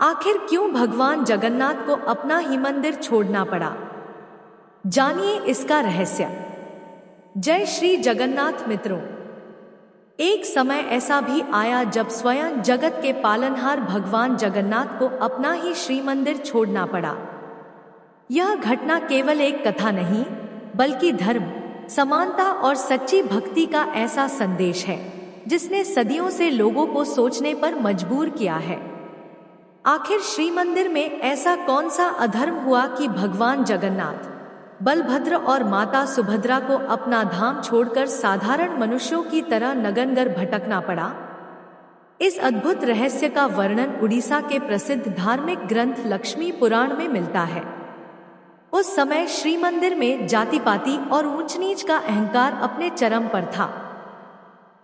आखिर क्यों भगवान जगन्नाथ को अपना ही मंदिर छोड़ना पड़ा? जानिए इसका रहस्य। जय श्री जगन्नाथ मित्रों। एक समय ऐसा भी आया जब स्वयं जगत के पालनहार भगवान जगन्नाथ को अपना ही श्री मंदिर छोड़ना पड़ा। यह घटना केवल एक कथा नहीं, बल्कि धर्म, समानता और सच्ची भक्ति का ऐसा संदेश है जिसने सदियों से लोगों को सोचने पर मजबूर किया है। आखिर श्री मंदिर में ऐसा कौन सा अधर्म हुआ कि भगवान जगन्नाथ, बलभद्र और माता सुभद्रा को अपना धाम छोड़कर साधारण मनुष्यों की तरह नगनगर भटकना पड़ा? इस अद्भुत रहस्य का वर्णन उड़ीसा के प्रसिद्ध धार्मिक ग्रंथ लक्ष्मी पुराण में मिलता है। उस समय श्री मंदिर में जाति पाति और ऊंच नीच का अहंकार अपने चरम पर था।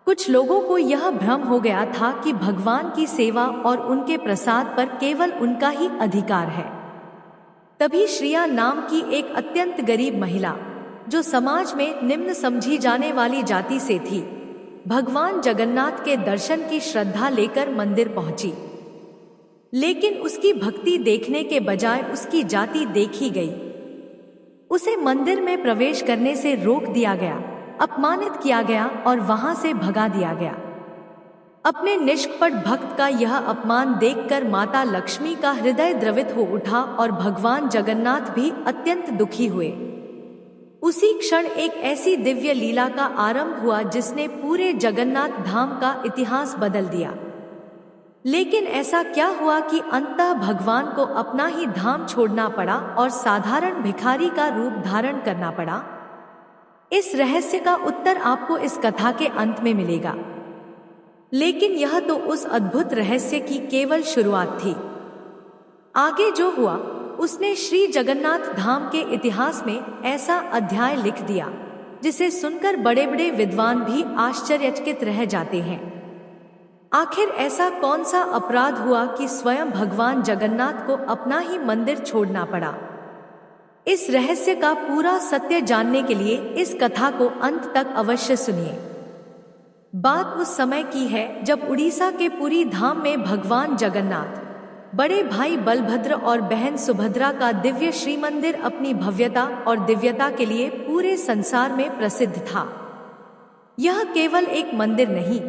कुछ लोगों को यह भ्रम हो गया था कि भगवान की सेवा और उनके प्रसाद पर केवल उनका ही अधिकार है। तभी श्रिया नाम की एक अत्यंत गरीब महिला, जो समाज में निम्न समझी जाने वाली जाति से थी, भगवान जगन्नाथ के दर्शन की श्रद्धा लेकर मंदिर पहुंची। लेकिन उसकी भक्ति देखने के बजाय उसकी जाति देखी गई। उसे मंदिर में प्रवेश करने से रोक दिया गया, अपमानित किया गया और वहां से भगा दिया गया। अपने निष्कपट भक्त का यह अपमान देखकर माता लक्ष्मी का हृदय द्रवित हो उठा और भगवान जगन्नाथ भी अत्यंत दुखी हुए। उसी क्षण एक ऐसी दिव्य लीला का आरंभ हुआ जिसने पूरे जगन्नाथ धाम का इतिहास बदल दिया। लेकिन ऐसा क्या हुआ कि अंततः भगवान को अपना ही धाम छोड़ना पड़ा और साधारण भिखारी का रूप धारण करना पड़ा? इस रहस्य का उत्तर आपको इस कथा के अंत में मिलेगा। लेकिन यह तो उस अद्भुत रहस्य की केवल शुरुआत थी। आगे जो हुआ उसने श्री जगन्नाथ धाम के इतिहास में ऐसा अध्याय लिख दिया जिसे सुनकर बड़े बड़े विद्वान भी आश्चर्यचकित रह जाते हैं। आखिर ऐसा कौन सा अपराध हुआ कि स्वयं भगवान जगन्नाथ को अपना ही मंदिर छोड़ना पड़ा? इस रहस्य का पूरा सत्य जानने के लिए इस कथा को अंत तक अवश्य सुनिए। बात उस समय की है जब उड़ीसा के पुरी धाम में भगवान जगन्नाथ, बड़े भाई बलभद्र और बहन सुभद्रा का दिव्य श्री मंदिर अपनी भव्यता और दिव्यता के लिए पूरे संसार में प्रसिद्ध था। यह केवल एक मंदिर नहीं,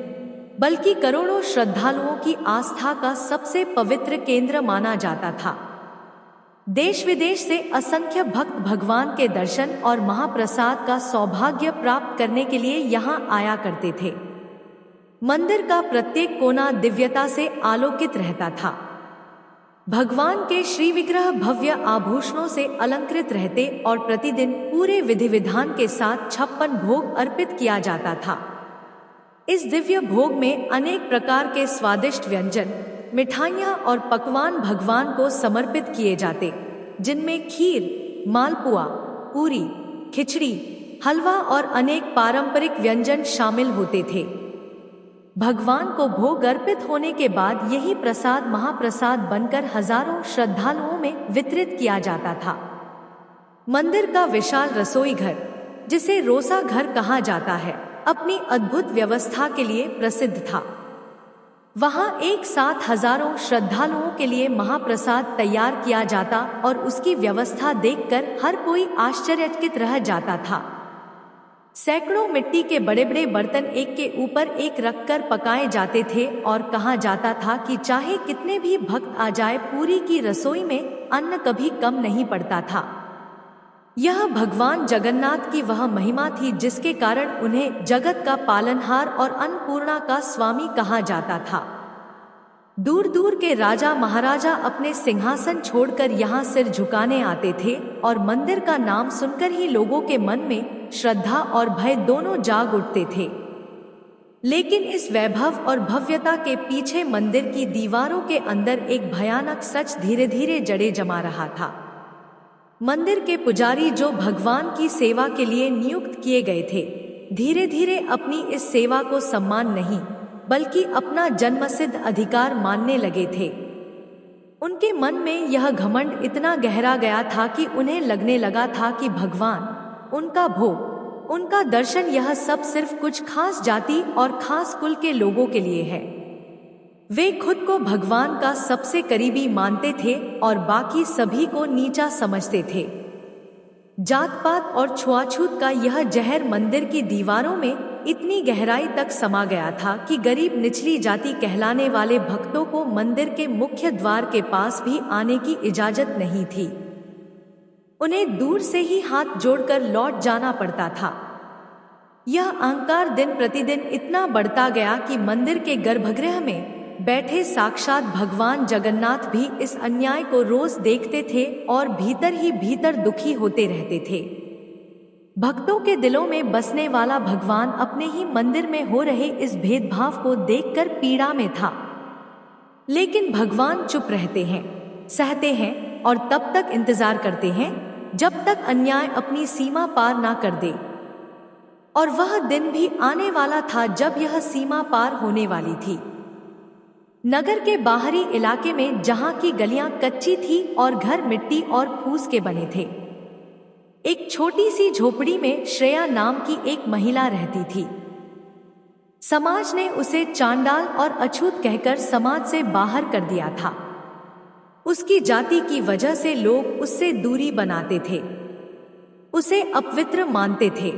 बल्कि करोड़ों श्रद्धालुओं की आस्था का सबसे पवित्र केंद्र माना जाता था। देश विदेश से असंख्य भक्त भगवान के दर्शन और महाप्रसाद का सौभाग्य प्राप्त करने के लिए यहाँ आया करते थे। मंदिर का प्रत्येक कोना दिव्यता से आलोकित रहता था। भगवान के श्री विग्रह भव्य आभूषणों से अलंकृत रहते और प्रतिदिन पूरे विधि विधान के साथ 56 भोग अर्पित किया जाता था। इस दिव्य भोग में अनेक प्रकार के स्वादिष्ट व्यंजन, मिठाइयाँ और पकवान भगवान को समर्पित किए जाते, जिनमें खीर, मालपुआ, पूरी, खिचड़ी, हलवा और अनेक पारंपरिक व्यंजन शामिल होते थे। भगवान को भोग अर्पित होने के बाद यही प्रसाद महाप्रसाद बनकर हजारों श्रद्धालुओं में वितरित किया जाता था। मंदिर का विशाल रसोई घर, जिसे रोसा घर कहा जाता है, अपनी अद्भुत व्यवस्था के लिए प्रसिद्ध था। वहां एक साथ हजारों श्रद्धालुओं के लिए महाप्रसाद तैयार किया जाता और उसकी व्यवस्था देखकर हर कोई आश्चर्यचकित रह जाता था। सैकड़ों मिट्टी के बड़े बड़े बर्तन एक के ऊपर एक रखकर पकाए जाते थे और कहा जाता था कि चाहे कितने भी भक्त आ जाए, पूरी की रसोई में अन्न कभी कम नहीं पड़ता था। यह भगवान जगन्नाथ की वह महिमा थी जिसके कारण उन्हें जगत का पालनहार और अन्नपूर्णा का स्वामी कहा जाता था। दूर दूर के राजा महाराजा अपने सिंहासन छोड़कर यहाँ सिर झुकाने आते थे और मंदिर का नाम सुनकर ही लोगों के मन में श्रद्धा और भय दोनों जाग उठते थे। लेकिन इस वैभव और भव्यता के पीछे मंदिर की दीवारों के अंदर एक भयानक सच धीरे धीरे जड़े जमा रहा था। मंदिर के पुजारी, जो भगवान की सेवा के लिए नियुक्त किए गए थे, धीरे धीरे अपनी इस सेवा को सम्मान नहीं बल्कि अपना जन्मसिद्ध अधिकार मानने लगे थे। उनके मन में यह घमंड इतना गहरा गया था कि उन्हें लगने लगा था कि भगवान, उनका भोग, उनका दर्शन, यह सब सिर्फ कुछ खास जाति और खास कुल के लोगों के लिए है। वे खुद को भगवान का सबसे करीबी मानते थे और बाकी सभी को नीचा समझते थे। जात पात और छुआछूत का यह जहर मंदिर की दीवारों में इतनी गहराई तक समा गया था कि गरीब निचली जाति कहलाने वाले भक्तों को मंदिर के मुख्य द्वार के पास भी आने की इजाजत नहीं थी। उन्हें दूर से ही हाथ जोड़कर लौट जाना पड़ता था। यह अहंकार दिन प्रतिदिन इतना बढ़ता गया कि मंदिर के गर्भगृह में बैठे साक्षात भगवान जगन्नाथ भी इस अन्याय को रोज देखते थे और भीतर ही भीतर दुखी होते रहते थे। भक्तों के दिलों में बसने वाला भगवान अपने ही मंदिर में हो रहे इस भेदभाव को देखकर पीड़ा में था। लेकिन भगवान चुप रहते हैं, सहते हैं और तब तक इंतजार करते हैं जब तक अन्याय अपनी सीमा पार ना कर दे। और वह दिन भी आने वाला था जब यह सीमा पार होने वाली थी। नगर के बाहरी इलाके में जहां की गलियां कच्ची थी और घर मिट्टी और फूस के बने थे, एक छोटी सी झोपड़ी में श्रेया नाम की एक महिला रहती थी। समाज ने उसे चांडाल और अछूत कहकर समाज से बाहर कर दिया था। उसकी जाति की वजह से लोग उससे दूरी बनाते थे, उसे अपवित्र मानते थे,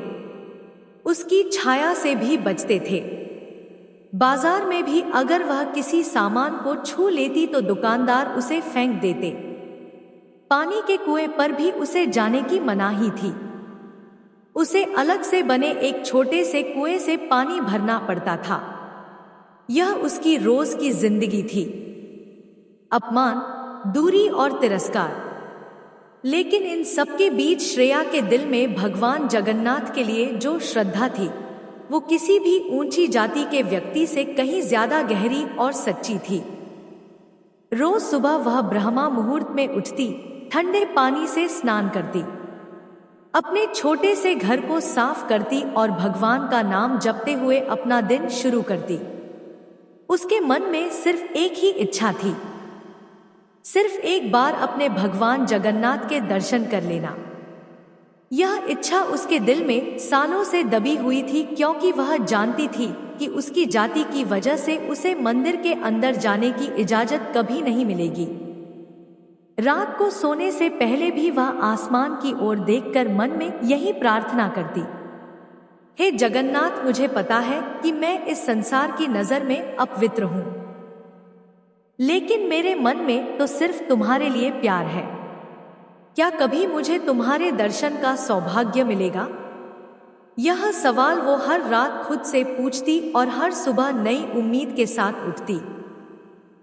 उसकी छाया से भी बचते थे। बाजार में भी अगर वह किसी सामान को छू लेती तो दुकानदार उसे फेंक देते। पानी के कुएं पर भी उसे जाने की मनाही थी। उसे अलग से बने एक छोटे से कुएं से पानी भरना पड़ता था। यह उसकी रोज की जिंदगी थी। अपमान, दूरी और तिरस्कार। लेकिन इन सबके बीच श्रेया के दिल में भगवान जगन्नाथ के लिए जो श्रद्धा थी वो किसी भी ऊंची जाति के व्यक्ति से कहीं ज्यादा गहरी और सच्ची थी। रोज सुबह वह ब्रह्मा मुहूर्त में उठती, ठंडे पानी से स्नान करती, अपने छोटे से घर को साफ करती और भगवान का नाम जपते हुए अपना दिन शुरू करती। उसके मन में सिर्फ एक ही इच्छा थी, सिर्फ एक बार अपने भगवान जगन्नाथ के दर्शन कर लेना। यह इच्छा उसके दिल में सालों से दबी हुई थी, क्योंकि वह जानती थी कि उसकी जाति की वजह से उसे मंदिर के अंदर जाने की इजाजत कभी नहीं मिलेगी। रात को सोने से पहले भी वह आसमान की ओर देखकर मन में यही प्रार्थना करती, हे जगन्नाथ, मुझे पता है कि मैं इस संसार की नजर में अपवित्र हूं, लेकिन मेरे मन में तो सिर्फ तुम्हारे लिए प्यार है। क्या कभी मुझे तुम्हारे दर्शन का सौभाग्य मिलेगा? यह सवाल वो हर रात खुद से पूछती और हर सुबह नई उम्मीद के साथ उठती।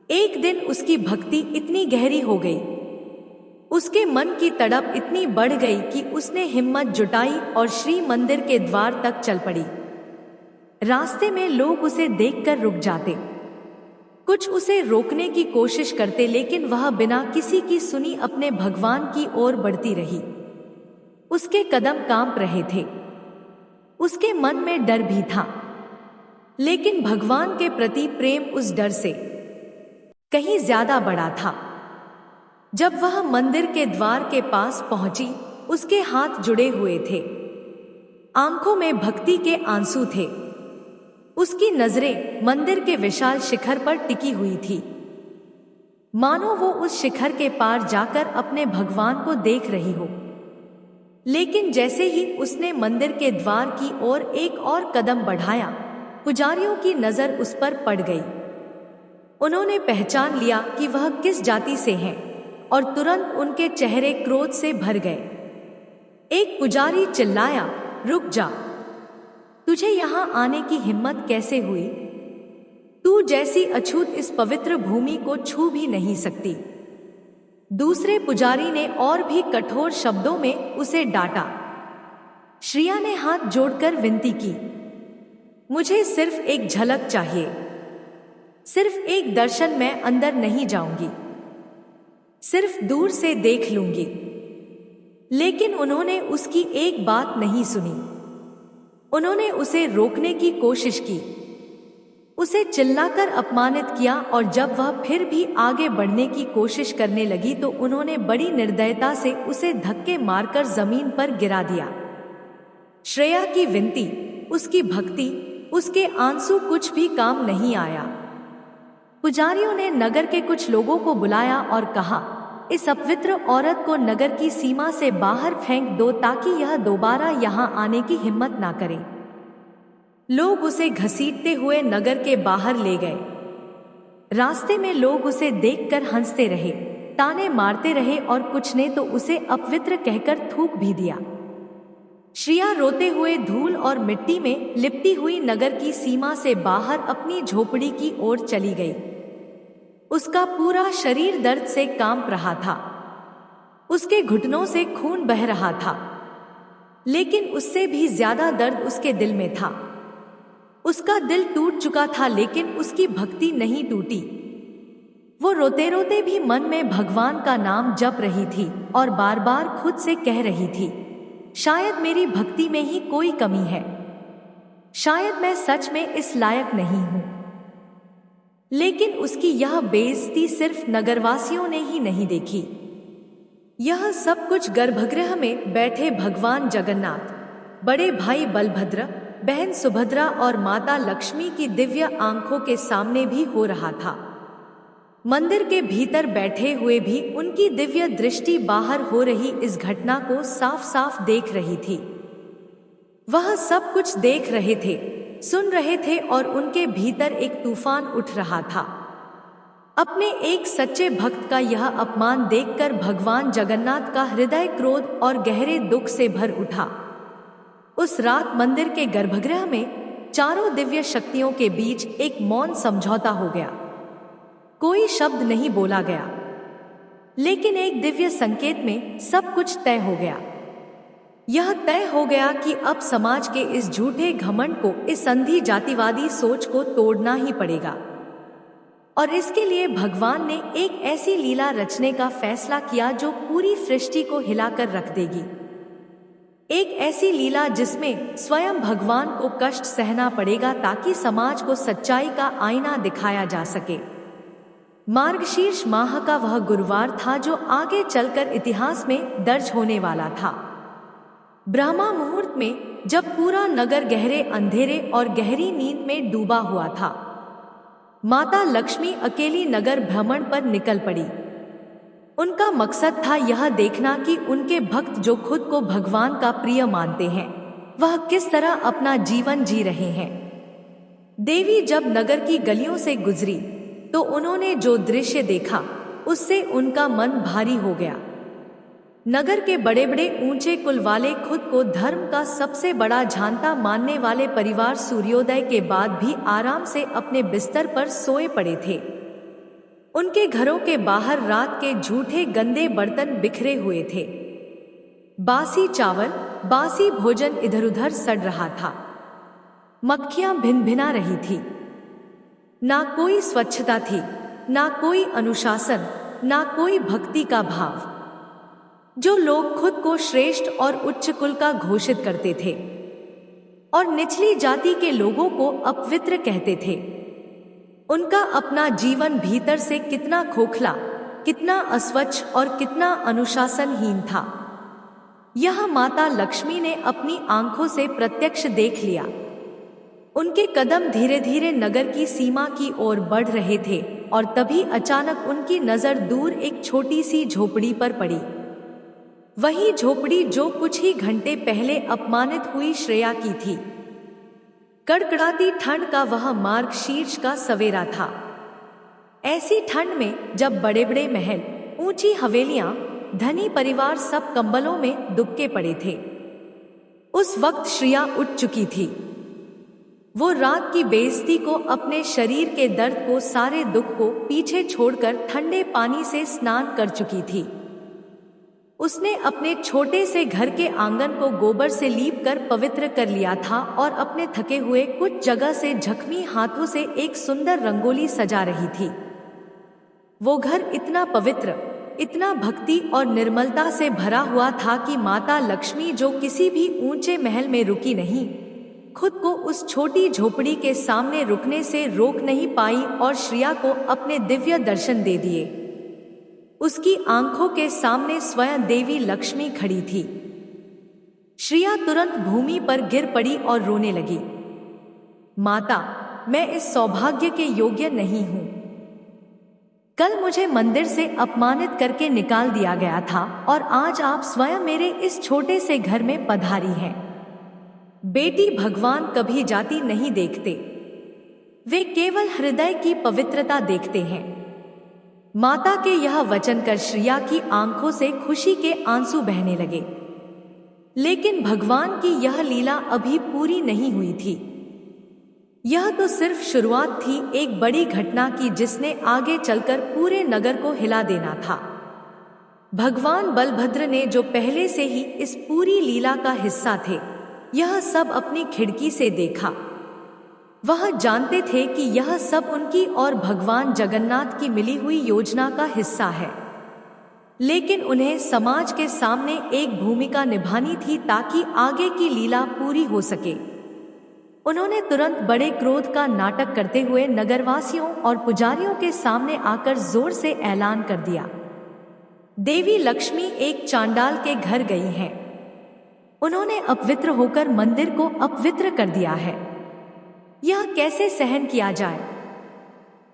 एक दिन उसकी भक्ति इतनी गहरी हो गई, उसके मन की तड़प इतनी बढ़ गई कि उसने हिम्मत जुटाई और श्री मंदिर के द्वार तक चल पड़ी। रास्ते में लोग उसे देखकर रुक जाते, कुछ उसे रोकने की कोशिश करते, लेकिन वह बिना किसी की सुनी अपने भगवान की ओर बढ़ती रही। उसके कदम कांप रहे थे, उसके मन में डर भी था, लेकिन भगवान के प्रति प्रेम उस डर से कहीं ज्यादा बड़ा था। जब वह मंदिर के द्वार के पास पहुंची, उसके हाथ जुड़े हुए थे, आंखों में भक्ति के आंसू थे। उसकी नजरें मंदिर के विशाल शिखर पर टिकी हुई थी, मानो वो उस शिखर के पार जाकर अपने भगवान को देख रही हो। लेकिन जैसे ही उसने मंदिर के द्वार की ओर एक और कदम बढ़ाया, पुजारियों की नजर उस पर पड़ गई। उन्होंने पहचान लिया कि वह किस जाति से है और तुरंत उनके चेहरे क्रोध से भर गए। एक पुजारी चिल्लाया, रुक जा, तुझे यहाँ आने की हिम्मत कैसे हुई? तू जैसी अछूत इस पवित्र भूमि को छू भी नहीं सकती। दूसरे पुजारी ने और भी कठोर शब्दों में उसे डांटा। श्रेया ने हाथ जोड़कर विनती की, मुझे सिर्फ एक झलक चाहिए, सिर्फ एक दर्शन, मैं अंदर नहीं जाऊंगी, सिर्फ दूर से देख लूंगी। लेकिन उन्होंने उसकी एक बात नहीं सुनी। उन्होंने उसे रोकने की कोशिश की, उसे चिल्लाकर अपमानित किया और जब वह फिर भी आगे बढ़ने की कोशिश करने लगी तो उन्होंने बड़ी निर्दयता से उसे धक्के मारकर जमीन पर गिरा दिया। श्रेया की विनती, उसकी भक्ति, उसके आंसू कुछ भी काम नहीं आया। पुजारियों ने नगर के कुछ लोगों को बुलाया और कहा, इस अपवित्र औरत को नगर की सीमा से बाहर फेंक दो ताकि यह दोबारा यहाँ आने की हिम्मत ना करे। लोग उसे घसीटते हुए नगर के बाहर ले गए। रास्ते में लोग उसे देखकर हंसते रहे, ताने मारते रहे और कुछ ने तो उसे अपवित्र कहकर थूक भी दिया। श्रिया रोते हुए धूल और मिट्टी में लिपटी हुई नगर की सीमा से बाहर अपनी झोपड़ी की ओर चली गई। उसका पूरा शरीर दर्द से कांप रहा था। उसके घुटनों से खून बह रहा था, लेकिन उससे भी ज्यादा दर्द उसके दिल में था। उसका दिल टूट चुका था, लेकिन उसकी भक्ति नहीं टूटी। वो रोते रोते भी मन में भगवान का नाम जप रही थी और बार बार खुद से कह रही थी, शायद मेरी भक्ति में ही कोई कमी है, शायद मैं सच में इस लायक नहीं हूं। लेकिन उसकी यह बेइज्जती सिर्फ नगरवासियों ने ही नहीं देखी। यह सब कुछ गर्भगृह में बैठे भगवान जगन्नाथ, बड़े भाई बलभद्र, बहन सुभद्रा और माता लक्ष्मी की दिव्य आंखों के सामने भी हो रहा था। मंदिर के भीतर बैठे हुए भी उनकी दिव्य दृष्टि बाहर हो रही इस घटना को साफ साफ देख रही थी। वह सब कुछ देख रहे थे, सुन रहे थे और उनके भीतर एक तूफान उठ रहा था। अपने एक सच्चे भक्त का यह अपमान देखकर भगवान जगन्नाथ का हृदय क्रोध और गहरे दुख से भर उठा। उस रात मंदिर के गर्भगृह में चारों दिव्य शक्तियों के बीच एक मौन समझौता हो गया। कोई शब्द नहीं बोला गया, लेकिन एक दिव्य संकेत में सब कुछ तय हो गया। यह तय हो गया कि अब समाज के इस झूठे घमंड को, इस अंधी जातिवादी सोच को तोड़ना ही पड़ेगा। और इसके लिए भगवान ने एक ऐसी लीला रचने का फैसला किया जो पूरी सृष्टि को हिलाकर रख देगी। एक ऐसी लीला जिसमें स्वयं भगवान को कष्ट सहना पड़ेगा ताकि समाज को सच्चाई का आईना दिखाया जा सके। मार्गशीर्ष माह का वह गुरुवार था जो आगे चलकर इतिहास में दर्ज होने वाला था। ब्रह्मा मुहूर्त में जब पूरा नगर गहरे अंधेरे और गहरी नींद में डूबा हुआ था, माता लक्ष्मी अकेली नगर भ्रमण पर निकल पड़ी। उनका मकसद था यह देखना कि उनके भक्त जो खुद को भगवान का प्रिय मानते हैं, वह किस तरह अपना जीवन जी रहे हैं। देवी जब नगर की गलियों से गुजरी तो उन्होंने जो दृश्य देखा उससे उनका मन भारी हो गया। नगर के बड़े बड़े ऊंचे कुल वाले, खुद को धर्म का सबसे बड़ा झांता मानने वाले परिवार सूर्योदय के बाद भी आराम से अपने बिस्तर पर सोए पड़े थे। उनके घरों के बाहर रात के झूठे गंदे बर्तन बिखरे हुए थे। बासी चावल, बासी भोजन इधर उधर सड़ रहा था। मक्खियां भिनभिना रही थी। ना कोई स्वच्छता थी, ना कोई अनुशासन, ना कोई भक्ति का भाव। जो लोग खुद को श्रेष्ठ और उच्च कुल का घोषित करते थे और निचली जाति के लोगों को अपवित्र कहते थे, उनका अपना जीवन भीतर से कितना खोखला, कितना अस्वच्छ और कितना अनुशासनहीन था, यह माता लक्ष्मी ने अपनी आंखों से प्रत्यक्ष देख लिया। उनके कदम धीरे धीरे नगर की सीमा की ओर बढ़ रहे थे और तभी अचानक उनकी नजर दूर एक छोटी सी झोपड़ी पर पड़ी। वही झोपड़ी जो कुछ ही घंटे पहले अपमानित हुई श्रेया की थी। कड़कड़ाती ठंड का वह मार्गशीर्ष का सवेरा था। ऐसी ठंड में जब बड़े बड़े महल, ऊंची हवेलियां, धनी परिवार सब कंबलों में दुबके पड़े थे, उस वक्त श्रेया उठ चुकी थी। वो रात की बेइज्जती को, अपने शरीर के दर्द को, सारे दुख को पीछे छोड़कर ठंडे पानी से स्नान कर चुकी थी। उसने अपने छोटे से घर के आंगन को गोबर से लीप कर पवित्र कर लिया था और अपने थके हुए कुछ जगह से जख्मी हाथों से एक सुंदर रंगोली सजा रही थी। वो घर इतना पवित्र, इतना भक्ति और निर्मलता से भरा हुआ था कि माता लक्ष्मी, जो किसी भी ऊंचे महल में रुकी नहीं, खुद को उस छोटी झोपड़ी के सामने रुकने से रोक नहीं पाई और श्रेया को अपने दिव्य दर्शन दे दिए। उसकी आंखों के सामने स्वयं देवी लक्ष्मी खड़ी थी। श्रेया तुरंत भूमि पर गिर पड़ी और रोने लगी। माता, मैं इस सौभाग्य के योग्य नहीं हूं। कल मुझे मंदिर से अपमानित करके निकाल दिया गया था और आज आप स्वयं मेरे इस छोटे से घर में पधारी हैं। बेटी, भगवान कभी जाति नहीं देखते, वे केवल हृदय की पवित्रता देखते हैं। माता के यह वचन कर श्रिया की आंखों से खुशी के आंसू बहने लगे। लेकिन भगवान की यह लीला अभी पूरी नहीं हुई थी। यह तो सिर्फ शुरुआत थी एक बड़ी घटना की जिसने आगे चलकर पूरे नगर को हिला देना था। भगवान बलभद्र ने, जो पहले से ही इस पूरी लीला का हिस्सा थे, यह सब अपनी खिड़की से देखा। वह जानते थे कि यह सब उनकी और भगवान जगन्नाथ की मिली हुई योजना का हिस्सा है, लेकिन उन्हें समाज के सामने एक भूमिका निभानी थी ताकि आगे की लीला पूरी हो सके। उन्होंने तुरंत बड़े क्रोध का नाटक करते हुए नगरवासियों और पुजारियों के सामने आकर जोर से ऐलान कर दिया, देवी लक्ष्मी एक चांडाल के घर गई हैं। उन्होंने अपवित्र होकर मंदिर को अपवित्र कर दिया है। यह कैसे सहन किया जाए?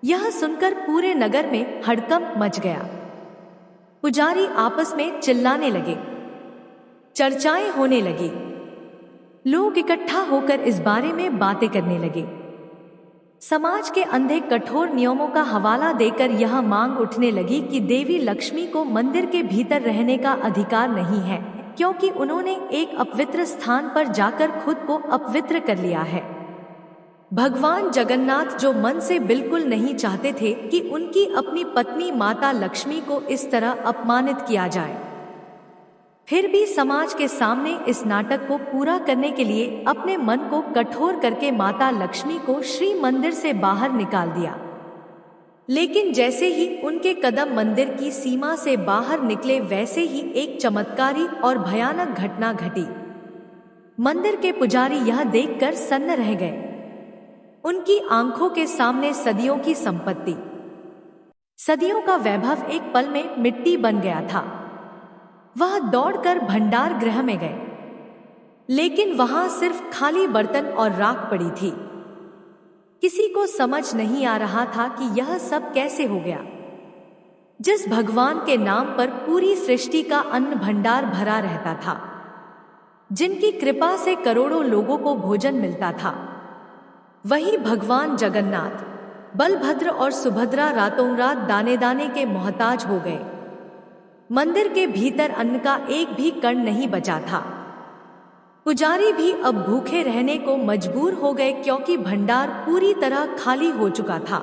यह सुनकर पूरे नगर में हड़कंप मच गया। पुजारी आपस में चिल्लाने लगे, चर्चाएं होने लगी, लोग इकट्ठा होकर इस बारे में बातें करने लगे। समाज के अंधे कठोर नियमों का हवाला देकर यह मांग उठने लगी कि देवी लक्ष्मी को मंदिर के भीतर रहने का अधिकार नहीं है, क्योंकि उन्होंने एक अपवित्र स्थान पर जाकर खुद को अपवित्र कर लिया है। भगवान जगन्नाथ, जो मन से बिल्कुल नहीं चाहते थे कि उनकी अपनी पत्नी माता लक्ष्मी को इस तरह अपमानित किया जाए, फिर भी समाज के सामने इस नाटक को पूरा करने के लिए अपने मन को कठोर करके माता लक्ष्मी को श्री मंदिर से बाहर निकाल दिया। लेकिन जैसे ही उनके कदम मंदिर की सीमा से बाहर निकले, वैसे ही एक चमत्कारी और भयानक घटना घटी। मंदिर के पुजारी यह देखकर सन्न रह गए। उनकी आंखों के सामने सदियों की संपत्ति, सदियों का वैभव एक पल में मिट्टी बन गया था। वह दौड़कर भंडार गृह में गए, लेकिन वहां सिर्फ खाली बर्तन और राख पड़ी थी। किसी को समझ नहीं आ रहा था कि यह सब कैसे हो गया। जिस भगवान के नाम पर पूरी सृष्टि का अन्न भंडार भरा रहता था, जिनकी कृपा से करोड़ों लोगों को भोजन मिलता था, वही भगवान जगन्नाथ, बलभद्र और सुभद्रा रातों रात दाने दाने के मोहताज हो गए। मंदिर के भीतर अन्न का एक भी कण नहीं बचा था। पुजारी भी अब भूखे रहने को मजबूर हो गए, क्योंकि भंडार पूरी तरह खाली हो चुका था।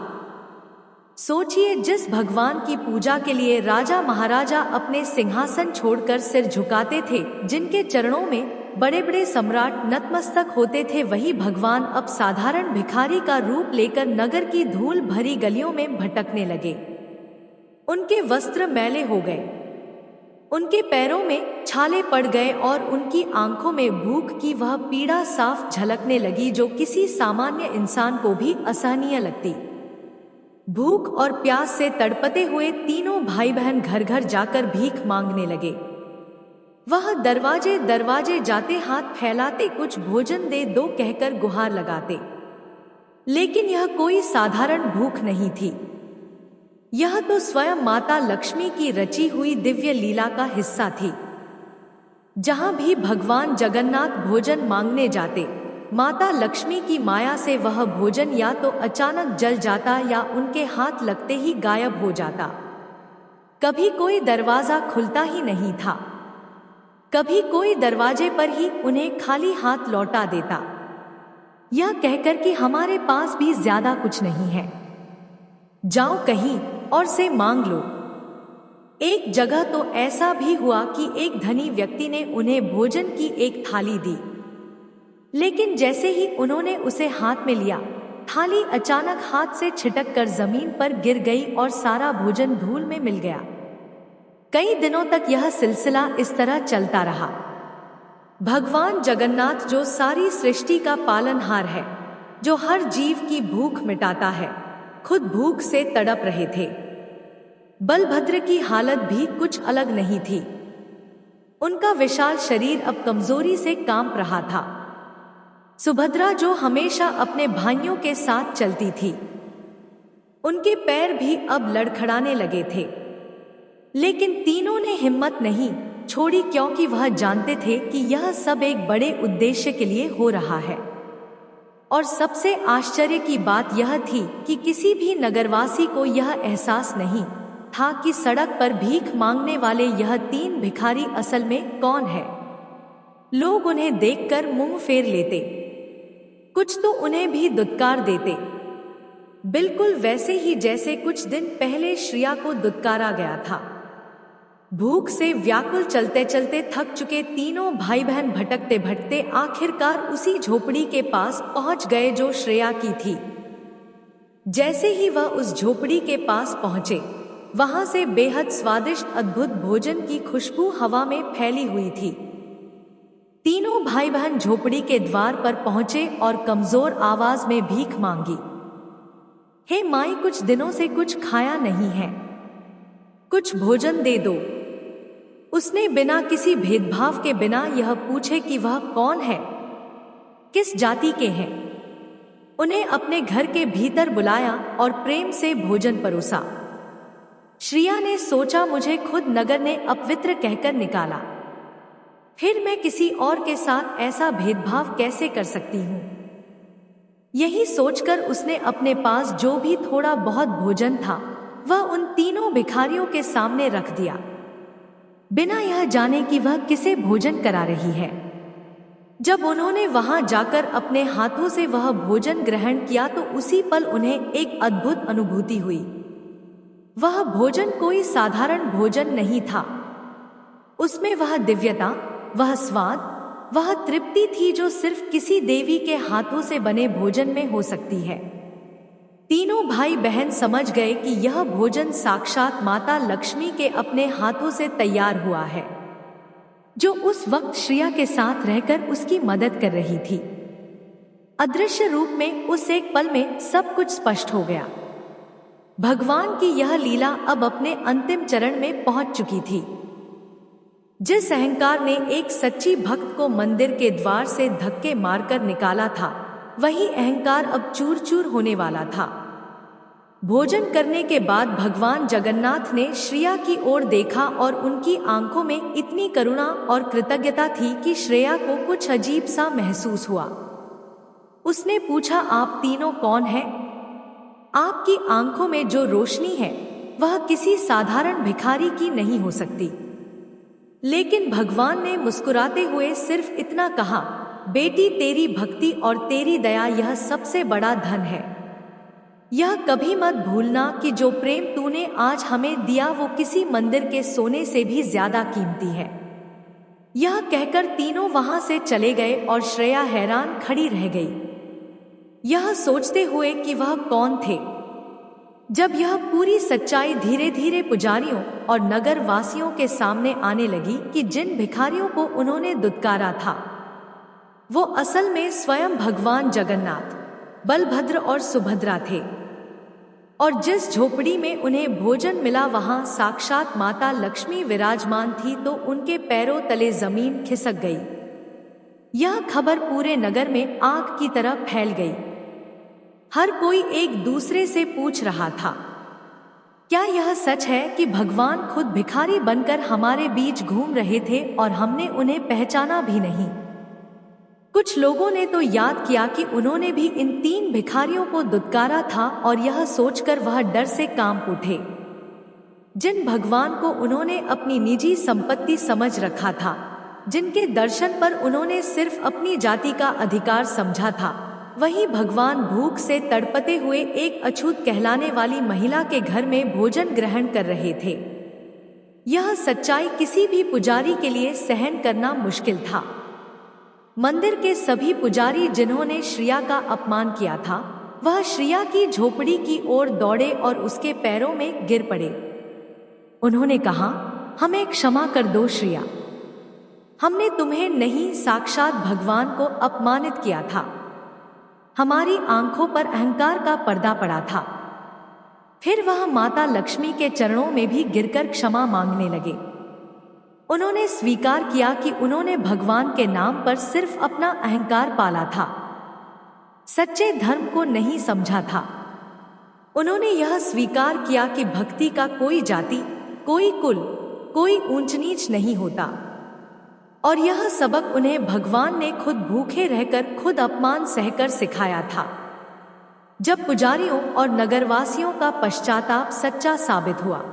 सोचिए, जिस भगवान की पूजा के लिए राजा महाराजा अपने सिंहासन छोड़कर सिर झुकाते थे, जिनके चरणों में बड़े बड़े सम्राट नतमस्तक होते थे, वही भगवान अब साधारण भिखारी का रूप लेकर नगर की धूल भरी गलियों में भटकने लगे। उनके वस्त्र मैले हो गए, उनके पैरों में छाले पड़ गए और उनकी आंखों में भूख की वह पीड़ा साफ झलकने लगी, जो किसी सामान्य इंसान को भी असहनीय लगती। भूख और प्यास से तड़पते हुए तीनों भाई बहन घर घर जाकर भीख मांगने लगे। वह दरवाजे दरवाजे जाते, हाथ फैलाते, कुछ भोजन दे दो कहकर गुहार लगाते। लेकिन यह कोई साधारण भूख नहीं थी। यह तो स्वयं माता लक्ष्मी की रची हुई दिव्य लीला का हिस्सा थी। जहां भी भगवान जगन्नाथ भोजन मांगने जाते, माता लक्ष्मी की माया से वह भोजन या तो अचानक जल जाता या उनके हाथ लगते ही गायब हो जाता। कभी कोई दरवाजा खुलता ही नहीं था, कभी कोई दरवाजे पर ही उन्हें खाली हाथ लौटा देता, यह कहकर कि हमारे पास भी ज्यादा कुछ नहीं है, जाओ कहीं और से मांग लो। एक जगह तो ऐसा भी हुआ कि एक धनी व्यक्ति ने उन्हें भोजन की एक थाली दी, लेकिन जैसे ही उन्होंने उसे हाथ में लिया, थाली अचानक हाथ से छिटक कर जमीन पर गिर गई और सारा भोजन धूल में मिल गया। कई दिनों तक यह सिलसिला इस तरह चलता रहा। भगवान जगन्नाथ, जो सारी सृष्टि का पालनहार है, जो हर जीव की भूख मिटाता है, खुद भूख से तड़प रहे थे। बलभद्र की हालत भी कुछ अलग नहीं थी। उनका विशाल शरीर अब कमजोरी से कांप रहा था। सुभद्रा, जो हमेशा अपने भाइयों के साथ चलती थी, उनके पैर भी अब लड़खड़ाने लगे थे, लेकिन तीनों ने हिम्मत नहीं छोड़ी, क्योंकि वह जानते थे कि यह सब एक बड़े उद्देश्य के लिए हो रहा है। और सबसे आश्चर्य की बात यह थी कि किसी भी नगरवासी को यह एहसास नहीं था कि सड़क पर भीख मांगने वाले यह 3 भिखारी असल में कौन है। लोग उन्हें देखकर मुंह फेर लेते, कुछ तो उन्हें भी दुत्कार देते, बिल्कुल वैसे ही जैसे कुछ दिन पहले श्रिया को दुत्कारा गया था। भूख से व्याकुल चलते चलते थक चुके तीनों भाई बहन भटकते भटकते आखिरकार उसी झोपड़ी के पास पहुंच गए जो श्रेया की थी। जैसे ही वह उस झोपड़ी के पास पहुंचे, वहां से बेहद स्वादिष्ट अद्भुत भोजन की खुशबू हवा में फैली हुई थी। तीनों भाई बहन झोपड़ी के द्वार पर पहुंचे और कमजोर आवाज में भीख मांगी। हे माई, कुछ दिनों से कुछ खाया नहीं है, कुछ भोजन दे दो। उसने बिना किसी भेदभाव के, बिना यह पूछे कि वह कौन है, किस जाति के हैं, उन्हें अपने घर के भीतर बुलाया और प्रेम से भोजन परोसा। श्रिया ने सोचा, मुझे खुद नगर ने अपवित्र कहकर निकाला, फिर मैं किसी और के साथ ऐसा भेदभाव कैसे कर सकती हूँ। यही सोचकर उसने अपने पास जो भी थोड़ा बहुत भोजन था वह उन तीनों भिखारियों के सामने रख दिया, बिना यह जाने कि वह किसे भोजन करा रही है। जब उन्होंने वहां जाकर अपने हाथों से वह भोजन ग्रहण किया तो उसी पल उन्हें एक अद्भुत अनुभूति हुई। वह भोजन कोई साधारण भोजन नहीं था, उसमें वह दिव्यता, वह स्वाद, वह तृप्ति थी जो सिर्फ किसी देवी के हाथों से बने भोजन में हो सकती है। तीनों भाई बहन समझ गए कि यह भोजन साक्षात माता लक्ष्मी के अपने हाथों से तैयार हुआ है, जो उस वक्त श्रिया के साथ रहकर उसकी मदद कर रही थी। अदृश्य रूप में उस एक पल में सब कुछ स्पष्ट हो गया। भगवान की यह लीला अब अपने अंतिम चरण में पहुंच चुकी थी। जिस अहंकार ने एक सच्ची भक्त को मंदिर के द्वार से धक्के मारकर निकाला था, वही अहंकार अब चूर चूर होने वाला था। भोजन करने के बाद भगवान जगन्नाथ ने श्रेया की ओर देखा और उनकी आंखों में इतनी करुणा और कृतज्ञता थी कि श्रेया को कुछ अजीब सा महसूस हुआ। उसने पूछा, आप तीनों कौन हैं? आपकी आंखों में जो रोशनी है वह किसी साधारण भिखारी की नहीं हो सकती। लेकिन भगवान ने मुस्कुराते हुए सिर्फ इतना कहा, बेटी, तेरी भक्ति और तेरी दया यह सबसे बड़ा धन है। यह कभी मत भूलना कि जो प्रेम तूने आज हमें दिया वो किसी मंदिर के सोने से भी ज्यादा कीमती है। यह कहकर तीनों वहां से चले गए और श्रेया हैरान खड़ी रह गई, यह सोचते हुए कि वह कौन थे। जब यह पूरी सच्चाई धीरे धीरे पुजारियों और नगर वासियों के सामने आने लगी कि जिन भिखारियों को उन्होंने दुत्कारा था वो असल में स्वयं भगवान जगन्नाथ, बलभद्र और सुभद्रा थे, और जिस झोपड़ी में उन्हें भोजन मिला वहां साक्षात माता लक्ष्मी विराजमान थी, तो उनके पैरों तले जमीन खिसक गई। यह खबर पूरे नगर में आग की तरह फैल गई। हर कोई एक दूसरे से पूछ रहा था, क्या यह सच है कि भगवान खुद भिखारी बनकर हमारे बीच घूम रहे थे और हमने उन्हें पहचाना भी नहीं? कुछ लोगों ने तो याद किया कि उन्होंने भी इन 3 भिखारियों को दुत्कारा था, और यह सोचकर वह डर से कांप उठे। जिन भगवान को उन्होंने अपनी निजी संपत्ति समझ रखा था, जिनके दर्शन पर उन्होंने सिर्फ अपनी जाति का अधिकार समझा था, वही भगवान भूख से तड़पते हुए एक अछूत कहलाने वाली महिला के घर में भोजन ग्रहण कर रहे थे। यह सच्चाई किसी भी पुजारी के लिए सहन करना मुश्किल था। मंदिर के सभी पुजारी जिन्होंने श्रेया का अपमान किया था, वह श्रेया की झोपड़ी की ओर दौड़े और उसके पैरों में गिर पड़े। उन्होंने कहा, हमें क्षमा कर दो श्रेया, हमने तुम्हें नहीं साक्षात भगवान को अपमानित किया था। हमारी आंखों पर अहंकार का पर्दा पड़ा था। फिर वह माता लक्ष्मी के चरणों में भी गिरकर क्षमा मांगने लगे। उन्होंने स्वीकार किया कि उन्होंने भगवान के नाम पर सिर्फ अपना अहंकार पाला था, सच्चे धर्म को नहीं समझा था। उन्होंने यह स्वीकार किया कि भक्ति का कोई जाति, कोई कुल, कोई ऊंच नीच नहीं होता, और यह सबक उन्हें भगवान ने खुद भूखे रहकर, खुद अपमान सहकर सिखाया था। जब पुजारियों और नगरवासियों का पश्चाताप सच्चा साबित हुआ,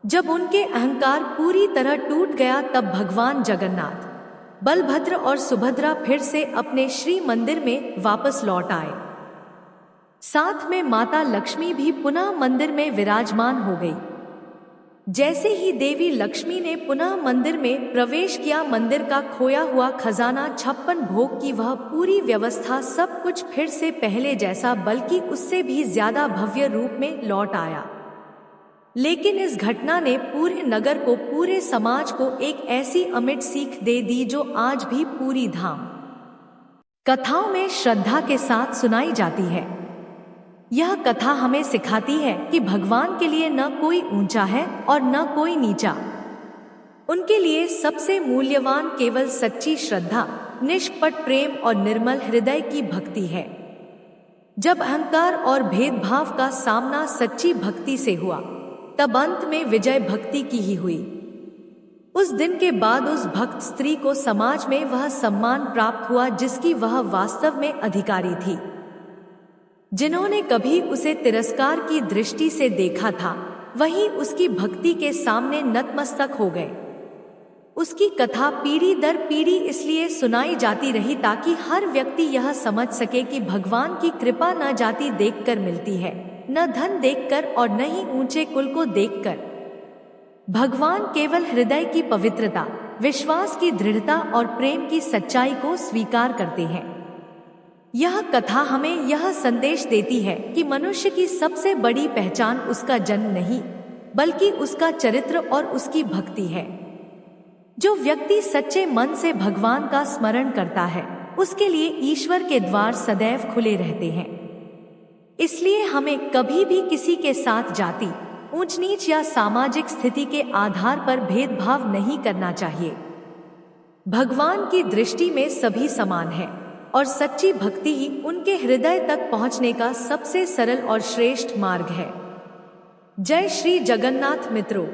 जब उनके अहंकार पूरी तरह टूट गया, तब भगवान जगन्नाथ, बलभद्र और सुभद्रा फिर से अपने श्री मंदिर में वापस लौट आए। साथ में माता लक्ष्मी भी पुनः मंदिर में विराजमान हो गई। जैसे ही देवी लक्ष्मी ने पुनः मंदिर में प्रवेश किया, मंदिर का खोया हुआ खजाना, 56 भोग की वह पूरी व्यवस्था, सब कुछ फिर से पहले जैसा, बल्कि उससे भी ज्यादा भव्य रूप में लौट आया। लेकिन इस घटना ने पूरे नगर को, पूरे समाज को एक ऐसी अमिट सीख दे दी जो आज भी पूरी धाम कथाओं में श्रद्धा के साथ सुनाई जाती है। यह कथा हमें सिखाती है कि भगवान के लिए न कोई ऊंचा है और न कोई नीचा। उनके लिए सबसे मूल्यवान केवल सच्ची श्रद्धा, निष्कपट प्रेम और निर्मल हृदय की भक्ति है। जब अहंकार और भेदभाव का सामना सच्ची भक्ति से हुआ, तब अंत में विजय भक्ति की ही हुई। उस दिन के बाद उस भक्त स्त्री को समाज में वह सम्मान प्राप्त हुआ जिसकी वह वास्तव में अधिकारी थी। जिन्होंने कभी उसे तिरस्कार की दृष्टि से देखा था, वही उसकी भक्ति के सामने नतमस्तक हो गए। उसकी कथा पीढ़ी दर पीढ़ी इसलिए सुनाई जाती रही ताकि हर व्यक्ति यह समझ सके कि भगवान की कृपा न जाति देखकर मिलती है, न धन देखकर और न ही ऊंचे कुल को देखकर। भगवान केवल हृदय की पवित्रता, विश्वास की दृढ़ता और प्रेम की सच्चाई को स्वीकार करते हैं। यह कथा हमें यह संदेश देती है कि मनुष्य की सबसे बड़ी पहचान उसका जन्म नहीं, बल्कि उसका चरित्र और उसकी भक्ति है। जो व्यक्ति सच्चे मन से भगवान का स्मरण करता है, उसके लिए ईश्वर के द्वार सदैव खुले रहते हैं। इसलिए हमें कभी भी किसी के साथ जाति, ऊंच नीच या सामाजिक स्थिति के आधार पर भेदभाव नहीं करना चाहिए। भगवान की दृष्टि में सभी समान हैं, और सच्ची भक्ति ही उनके हृदय तक पहुंचने का सबसे सरल और श्रेष्ठ मार्ग है। जय श्री जगन्नाथ मित्रों।